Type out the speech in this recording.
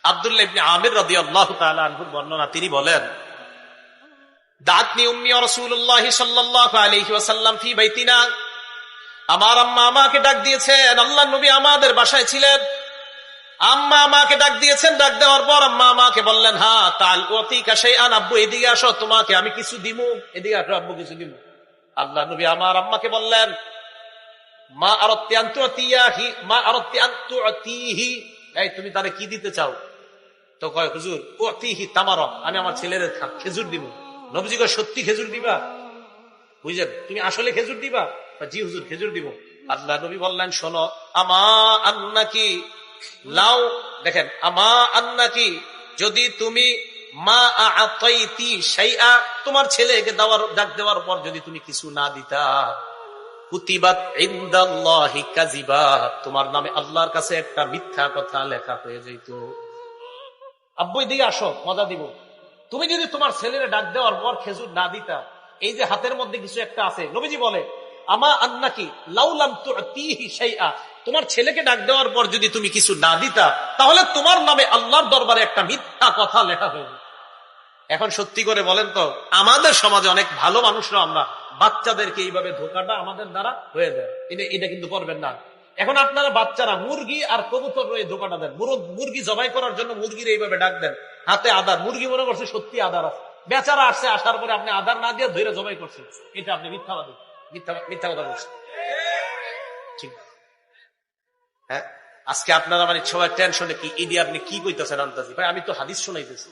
আব্দুল্লাহ ইবনে আমির রাদিয়াল্লাহু তাআলা আনহুর বর্ণনা, তিনি বলেন, দাতনি উম্মি রাসূলুল্লাহ সাল্লাল্লাহু আলাইহি ওয়াসাল্লাম ফি বাইতিনা, আমার আম্মা আমাকে ডাক দিয়েছেন। আল্লাহর নবী আমাদের বাসায় ছিলেন, আম্মা আমাকে ডাক দিয়েছেন। ডাক দেওয়ার পর আম্মা আমাকে বললেন, হ্যাঁ তাল ওয়াতিকা শাইআন, আব্বু এদিকে আসো, তোমাকে আমি কিছু দিমু, এদিকে আসো আব্বু কিছু দিমু। আল্লাহর নবী আমার আম্মাকে বললেন, মা আরাদতি আন তুতিয়াহি, মা আরাদতি আন তুতিহি, এই তুমি তারে কি দিতে চাও? তো কয়, হুজুর উতিহি তামারা, আমি আমার ছেলের খেজুর দিব। নবীজি কয়, সত্যি খেজুর দিবা? বুঝলেন, তুমি আসলে খেজুর দিবা? জি হুজুর, খেজুর দিব। আল্লাহ নবী বললেন, শোনো, আমা আন্নাকি লাও, দেখেন, আমা আন্নাকি, যদি তুমি মা আতাইতি শাইআ, তোমার ছেলেকে ডাক দেওয়ার পর যদি তুমি কিছু না দিতা, কুতিবাত ইনদাল্লাহি কাযিবা, তোমার নামে আল্লাহর কাছে একটা মিথ্যা কথা লেখা হয়ে যেত। আব্বু এদিকে আসো, মজা দিব। তুমি যদি তোমার ছেলের ডাক দেওয়ার পর খেজুর না দিতা, এই যে হাতের মধ্যে কিছু একটা আছে, নবীজি বলে, আমা আন্নাকি লাউলাম তুতিহি শাইআ, তোমার ছেলেকে ডাক দেওয়ার পর যদি তুমি কিছু না দিতা, তাহলে তোমার নামে আল্লাহর দরবারে একটা মিথ্যা কথা লেখা হয়ে। এখন সত্যি করে বলেন তো, আমাদের সমাজে অনেক ভালো মানুষরা আমরা বাচ্চাদেরকে এইভাবে ধোকাটা আমাদের দ্বারা হয়ে যায়। এটা কিন্তু করবেন না। এখন আপনারা বাচ্চারা মুরগি আর কবুতর রয়ে ধোকাটা দেন। মুরগি জবাই করার জন্য মুরগির এইভাবে ডাক দেন, হাতে আদার, মুরগি মনে করছে সত্যি আদার আছে, বেচারা আসছে, আসার পরে আপনি আদার না দিয়ে ধরে জবাই করছেন, এটা আপনি মিথ্যাবাদী, মিথ্যা কথা বলছেন। ঠিক, হ্যাঁ, আজকে আপনারা মানে সবাই টেনশনে, কি ইডি আপনি কি কইতেছেন আন্তাজি ভাই, আমি তো হাদিস শোনাইতেছি।